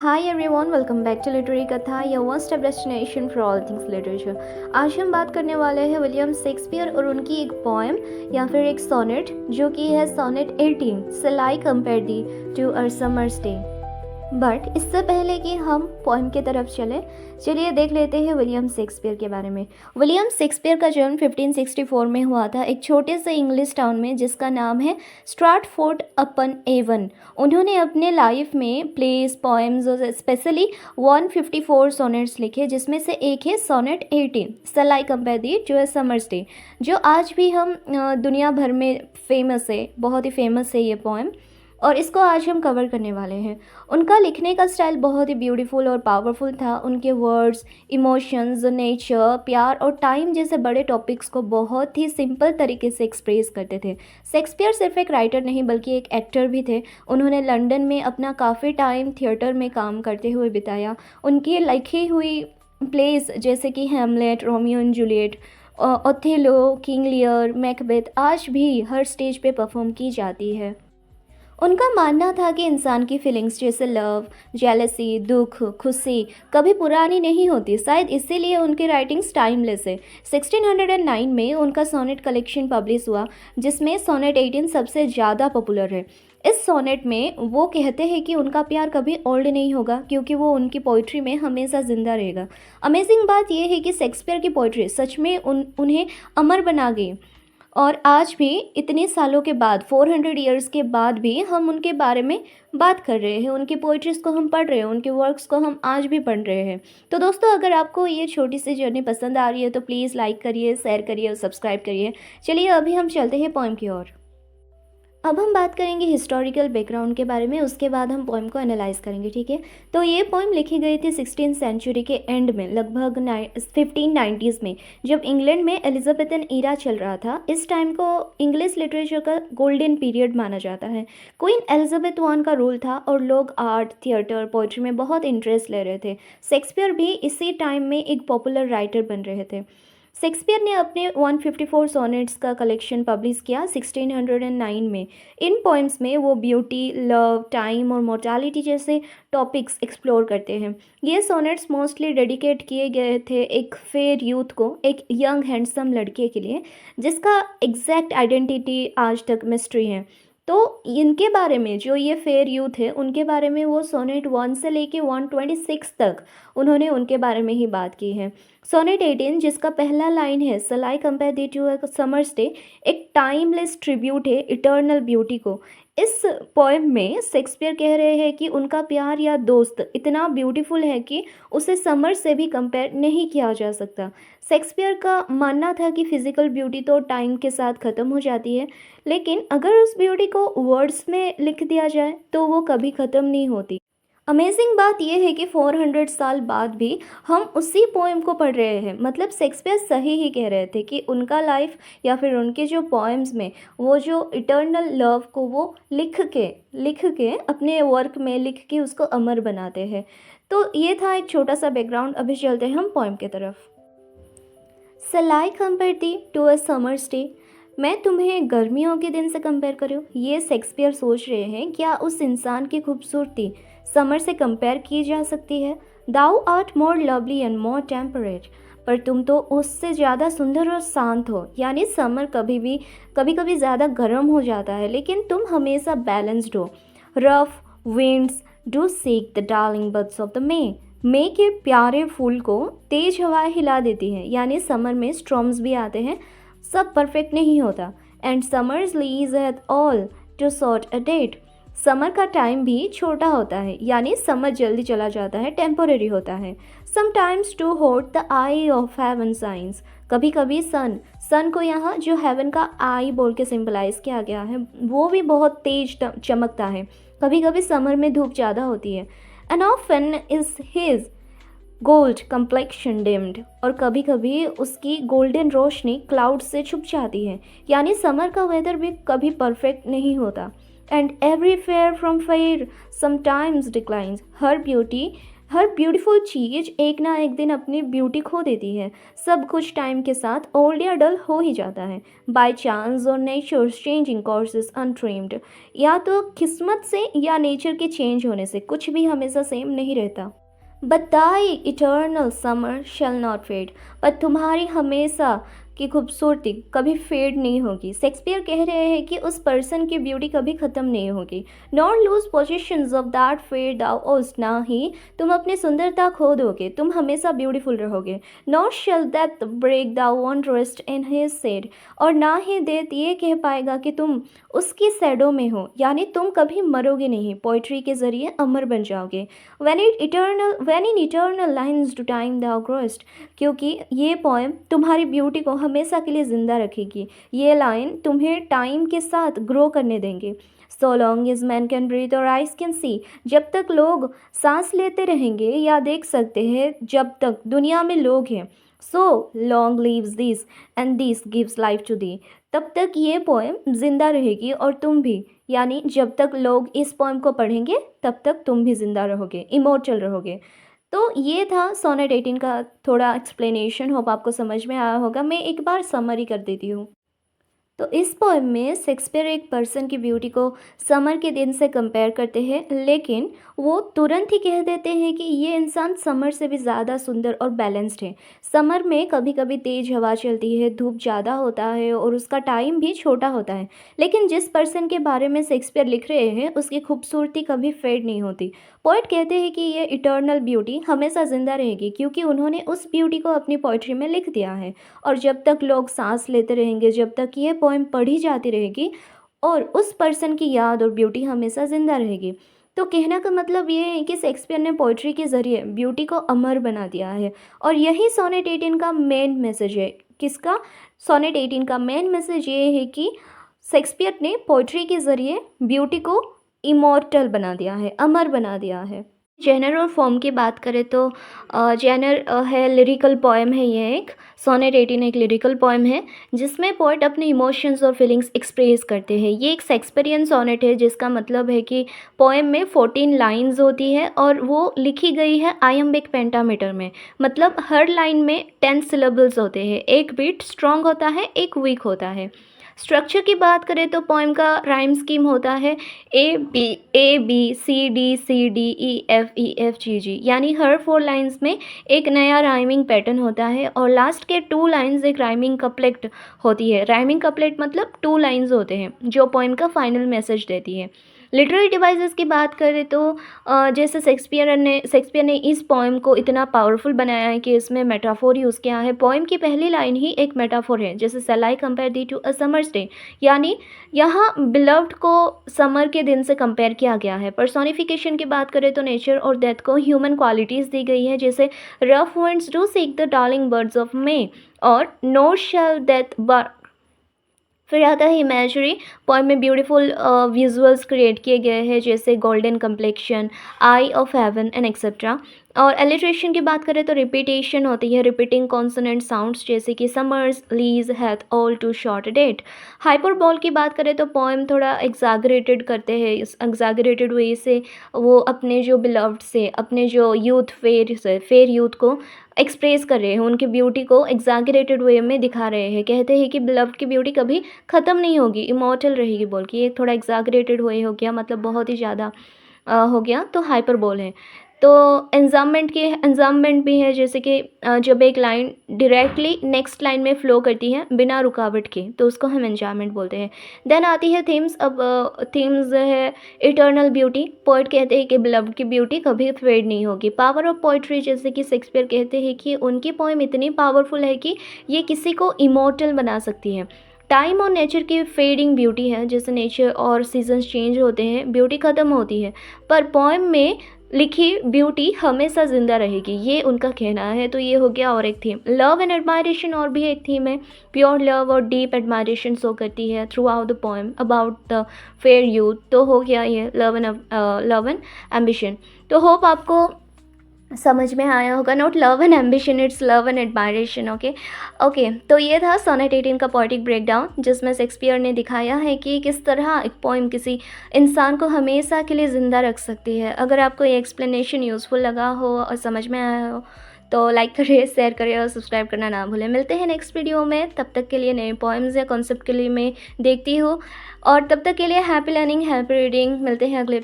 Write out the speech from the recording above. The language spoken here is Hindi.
Hi everyone, welcome back to literary Katha, your one stop destination for all things literature. आज हम बात करने वाले हैं विलियम शेक्सपियर और उनकी एक पोएम या फिर एक सोनेट, जो कि है sonnet 18 shall I compare thee to a summer's day. But इससे पहले कि हम पोएम की तरफ चलिए देख लेते हैं विलियम शेक्सपियर के बारे में। विलियम शेक्सपियर का जन्म 1564 में हुआ था एक छोटे से इंग्लिश टाउन में जिसका नाम है स्ट्रैटफोर्ड अपॉन एवन। उन्होंने अपने लाइफ में प्लेस, पोएम्स और स्पेशली 154 सोनेट्स लिखे, जिसमें से एक है sonnet 18 shall I compare thee to a summer's day, जो आज भी हम दुनिया भर में फेमस है, बहुत ही फेमस है ये पोएम, और इसको आज हम कवर करने वाले हैं। उनका लिखने का स्टाइल बहुत ही ब्यूटीफुल और पावरफुल था। उनके वर्ड्स, इमोशंस, नेचर, प्यार और टाइम जैसे बड़े टॉपिक्स को बहुत ही सिंपल तरीके से एक्सप्रेस करते थे। शेक्सपियर सिर्फ एक राइटर नहीं बल्कि एक एक्टर भी थे। उन्होंने लंदन में अपना काफ़ी टाइम थिएटर में काम करते हुए बिताया। उनकी लिखी हुई प्लेस जैसे कि Hamlet, Romeo and Juliet, Othello, King Lear, Macbeth आज भी हर स्टेज पे परफॉर्म की जाती है। उनका मानना था कि इंसान की फीलिंग्स जैसे लव, जेलसी, दुख, खुशी कभी पुरानी नहीं होती। शायद इसीलिए उनकी राइटिंग्स टाइमलेस है। 1609 में उनका सोनेट कलेक्शन पब्लिश हुआ, जिसमें सोनेट 18 सबसे ज़्यादा पॉपुलर है। इस सोनेट में वो कहते हैं कि उनका प्यार कभी ओल्ड नहीं होगा, क्योंकि वो उनकी पोइट्री में हमेशा ज़िंदा रहेगा। अमेजिंग बात यह है कि शेक्सपियर की पोइट्री सच में उन्हें अमर बना गई, और आज भी इतने सालों के बाद, 400 ईयर्स के बाद भी हम उनके बारे में बात कर रहे हैं, उनकी पोइट्रीज़ को हम पढ़ रहे हैं, उनके वर्क्स को हम आज भी पढ़ रहे हैं। तो दोस्तों, अगर आपको ये छोटी सी जर्नी पसंद आ रही है तो प्लीज़ लाइक करिए, शेयर करिए और सब्सक्राइब करिए। चलिए अभी हम चलते हैं पोएम की ओर। अब हम बात करेंगे हिस्टोरिकल बैकग्राउंड के बारे में, उसके बाद हम पोएम को एनालाइज करेंगे, ठीक है। तो ये पोएम लिखी गई थी 16th सेंचुरी के एंड में, लगभग 1590s में, जब इंग्लैंड में एलिजाबेथन ईरा चल रहा था। इस टाइम को इंग्लिश लिटरेचर का गोल्डन पीरियड माना जाता है। क्वीन एलिजाबेथ वन का रूल था और लोग आर्ट, थिएटर, पोइट्री में बहुत इंटरेस्ट ले रहे थे। शेक्सपियर भी इसी टाइम में एक पॉपुलर राइटर बन रहे थे। शेक्सपियर ने अपने 154 सोनेट्स का कलेक्शन पब्लिश किया 1609 में। इन पोएम्स में वो ब्यूटी, लव, टाइम और मोर्टालिटी जैसे टॉपिक्स एक्सप्लोर करते हैं। ये सोनेट्स मोस्टली डेडिकेट किए गए थे एक फेयर यूथ को, एक यंग हैंडसम लड़के के लिए, जिसका एग्जैक्ट आइडेंटिटी आज तक मिस्ट्री है। तो इनके बारे में, जो ये फेयर यूथ है, उनके बारे में वो सोनेट 1 से लेके 126 तक उन्होंने उनके बारे में ही बात की है। सोनेट 18, जिसका पहला लाइन है shall I compare thee to a summer's day, एक टाइमलेस ट्रिब्यूट है इटर्नल ब्यूटी को। इस पोएम में शेक्सपियर कह रहे हैं कि उनका प्यार या दोस्त इतना ब्यूटीफुल है कि उसे समर से भी कंपेयर नहीं किया जा सकता। शेक्सपियर का मानना था कि फिजिकल ब्यूटी तो टाइम के साथ ख़त्म हो जाती है, लेकिन अगर उस ब्यूटी को वर्ड्स में लिख दिया जाए तो वो कभी ख़त्म नहीं होती। अमेजिंग बात यह है कि 400 साल बाद भी हम उसी पोएम को पढ़ रहे हैं। मतलब शेक्सपियर सही ही कह रहे थे कि उनका लाइफ या फिर उनके जो पोएम्स में वो जो इटर्नल लव को वो लिख के अपने वर्क में लिख के उसको अमर बनाते हैं। तो ये था एक छोटा सा बैकग्राउंड। अभी चलते हैं हम पोएम की तरफ। Shall I compare thee to a summer's day, मैं तुम्हें गर्मियों के दिन से कंपेयर करूँ। ये शेक्सपियर सोच रहे हैं, क्या उस इंसान की खूबसूरती समर से कंपेयर की जा सकती है? Thou art more lovely and more temperate, पर तुम तो उससे ज़्यादा सुंदर और शांत हो। यानी समर कभी कभी ज़्यादा गर्म हो जाता है, लेकिन तुम हमेशा बैलेंस्ड हो। Rough winds do shake the darling buds of the May के प्यारे फूल को तेज हवाएं हिला देती हैं। यानी समर में स्टॉर्म्स भी आते हैं, सब परफेक्ट नहीं होता। And summer's lease hath all too short a date, summer का टाइम भी छोटा होता है, यानी समर जल्दी चला जाता है, टेम्पोरेरी होता है। समटाइम्स टू होट the I of haven science, कभी कभी सन को यहाँ जो हेवन का आई बोल के सिंबलाइज किया गया है, वो भी बहुत तेज चमकता है। कभी कभी समर में धूप ज़्यादा होती है। And often is his gold complexion deemed, और कभी कभी उसकी गोल्डन रोशनी क्लाउड से छुप जाती है। यानी समर का वेदर भी कभी परफेक्ट नहीं होता। And every fair from fair sometimes declines, हर ब्यूटी हर ब्यूटीफुल चीज़ एक ना एक दिन अपनी ब्यूटी खो देती है। सब कुछ टाइम के साथ ओल्ड या डल हो ही जाता है, बाय चांस और नेचर्स चेंजिंग कोर्सेज अनट्रेम्ड। या तो किस्मत से या नेचर के चेंज होने से कुछ भी हमेशा सेम नहीं रहता। But thy eternal summer shall not fade. पर तुम्हारी हमेशा की खूबसूरती कभी फेड नहीं होगी। शेक्सपियर कह रहे हैं कि उस पर्सन की ब्यूटी कभी ख़त्म नहीं होगी। Not lose possessions of that fair thou ow'st. ना ही तुम अपनी सुंदरता खो दोगे, तुम हमेशा ब्यूटीफुल रहोगे। Nor shall death brag thou wanderest in his shade. और ना ही डेथ ये कह पाएगा कि तुम उसकी सैडो में हो, यानी तुम कभी मरोगे नहीं, पोइट्री के ज़रिए अमर बन जाओगे। when in eternal lines to time thou growest। क्योंकि ये पोएम तुम्हारी ब्यूटी को हमेशा के लिए ज़िंदा रखेगी। ये लाइन तुम्हें टाइम के साथ ग्रो करने देंगे। So long as men can breathe or eyes can see. जब तक लोग सांस लेते रहेंगे या देख सकते हैं, जब तक दुनिया में लोग हैं। So long lives this and this gives life to thee. तब तक ये पोएम ज़िंदा रहेगी और तुम भी, यानी जब तक लोग इस पोएम को पढ़ेंगे तब तक तुम भी ज़िंदा रहोगे, इमोर्टल रहोगे। तो ये था सोनेट 18 का थोड़ा एक्सप्लेनेशन। होप आपको समझ में आया होगा। मैं एक बार समरी कर देती हूँ। तो इस पोएम में शेक्सपियर एक पर्सन की ब्यूटी को समर के दिन से कंपेयर करते हैं, लेकिन वो तुरंत ही कह देते हैं कि ये इंसान समर से भी ज़्यादा सुंदर और बैलेंस्ड है। समर में कभी कभी तेज़ हवा चलती है, धूप ज़्यादा होता है और उसका टाइम भी छोटा होता है, लेकिन जिस पर्सन के बारे में शेक्सपियर लिख रहे हैं उसकी खूबसूरती कभी फेड नहीं होती। पोइट कहते हैं कि ये इटर्नल ब्यूटी हमेशा ज़िंदा रहेगी, क्योंकि उन्होंने उस ब्यूटी को अपनी पोइट्री में लिख दिया है। और जब तक लोग सांस लेते रहेंगे, जब तक ये पोएम पढ़ी जाती रहेगी, और उस पर्सन की याद और ब्यूटी हमेशा ज़िंदा रहेगी। तो कहने का मतलब ये है कि शेक्सपियर ने पोइट्री के ज़रिए ब्यूटी को अमर बना दिया है। और यही सोनेट 18 का मेन मैसेज है। किसका? सोनेट 18 का मेन मैसेज ये है कि शेक्सपियर ने पोइट्री के ज़रिए ब्यूटी को इमॉर्टल बना दिया है, अमर बना दिया है। जेनर और फॉर्म की बात करें तो जेनर है लिरिकल पोएम है। ये एक सोनेट 18 एक लिरिकल पोएम है जिसमें पोएट अपने इमोशंस और फीलिंग्स एक्सप्रेस करते हैं। ये एक शेक्सपियरियन सोनेट है, जिसका मतलब है कि पोएम में 14 लाइंस होती है और वो लिखी गई है आयम्बिक पेंटामीटर में। मतलब हर लाइन में 10 सिलेबल्स होते हैं। एक बीट स्ट्रॉन्ग होता है, एक वीक होता है। स्ट्रक्चर की बात करें तो पोएम का राइम स्कीम होता है ए बी सी डी, यानी हर 4 लाइंस में एक नया राइमिंग पैटर्न होता है और लास्ट के 2 लाइंस एक राइमिंग कपलेट होती है। राइमिंग कपलेट मतलब 2 लाइंस होते हैं जो पोएम का फाइनल मैसेज देती है। लिटरेरी डिवाइसेस की बात करें तो जैसे शेक्सपियर ने इस पोएम को इतना पावरफुल बनाया है कि इसमें मेटाफोर यूज़ किया है। पोएम की पहली लाइन ही एक मेटाफोर है, जैसे shall I compare thee to a summer's day, यानी यहाँ बिलव्ड को समर के दिन से कंपेयर किया गया है। पर्सोनिफिकेशन की बात करें तो नेचर और डेथ को ह्यूमन क्वालिटीज़ दी गई है, जैसे rough winds do shake the darling buds of May और नो शेल डेथ। फिर आता है इमेजरी। पोएम में ब्यूटीफुल विजुअल्स क्रिएट किए गए हैं, जैसे golden complexion, I of heaven and etcetera. और एलिट्रेशन की बात करें तो रिपीटेशन होती है, रिपीटिंग कॉन्सोनेंट साउंड्स, जैसे कि summer's lease hath all too short date. Hyperbole की बात करें तो पोएम थोड़ा एग्जैगरेटेड करते हैं। इस एग्जैगरेटेड वे से वो अपने जो बिलव्ड से, अपने जो फेयर यूथ को एक्सप्रेस कर रहे हैं, उनकी ब्यूटी को एग्जैगरेटेड वे में दिखा रहे हैं। कहते हैं कि बिलव्ड की ब्यूटी कभी ख़त्म नहीं होगी, इमॉर्टल रहेगी बोल के। ये थोड़ा एग्जैगरेटेड वे हो गया, मतलब बहुत ही ज़्यादा हो गया, तो हाइपरबोल है। तो एंजाममेंट भी है, जैसे कि जब एक लाइन डायरेक्टली नेक्स्ट लाइन में फ़्लो करती है बिना रुकावट के, तो उसको हम एंजाममेंट बोलते हैं। देन आती है थीम्स। अब थीम्स है इटर्नल ब्यूटी। पोइट कहते हैं कि बिलव्ड की ब्यूटी कभी फेड नहीं होगी। पावर ऑफ पोइट्री, जैसे कि शेक्सपियर कहते हैं कि उनकी पोएम इतनी पावरफुल है कि ये किसी को इमॉर्टल बना सकती है। टाइम और नेचर की फेडिंग ब्यूटी है, जैसे नेचर और सीजन्स चेंज होते हैं, ब्यूटी ख़त्म होती है, पर पोएम में लिखी ब्यूटी हमेशा ज़िंदा रहेगी, ये उनका कहना है। तो ये हो गया। और एक थीम लव एंड एडमायरेशन, और भी एक थीम है। प्योर लव और डीप एडमायरेशन शो करती है through out the poem about the fair youth. तो हो गया ये लव एंड एम्बिशन। तो होप आपको समझ में आया होगा। Not love and ambition, it's love and admiration. Okay. Okay, तो ये था सोनेट 18 का पोएटिक ब्रेकडाउन, जिसमें शेक्सपियर ने दिखाया है कि किस तरह एक पोइम किसी इंसान को हमेशा के लिए ज़िंदा रख सकती है। अगर आपको ये एक्सप्लेनेशन यूज़फुल लगा हो और समझ में आया हो तो लाइक करिए, शेयर करिए और सब्सक्राइब करना ना भूलें। मिलते हैं नेक्स्ट वीडियो में, तब तक के लिए नए पोएम्स या कॉन्सेप्ट के लिए मैं देखती हूँ, और तब तक के लिए हैप्पी लर्निंग, हैप्पी रीडिंग। मिलते हैं अगले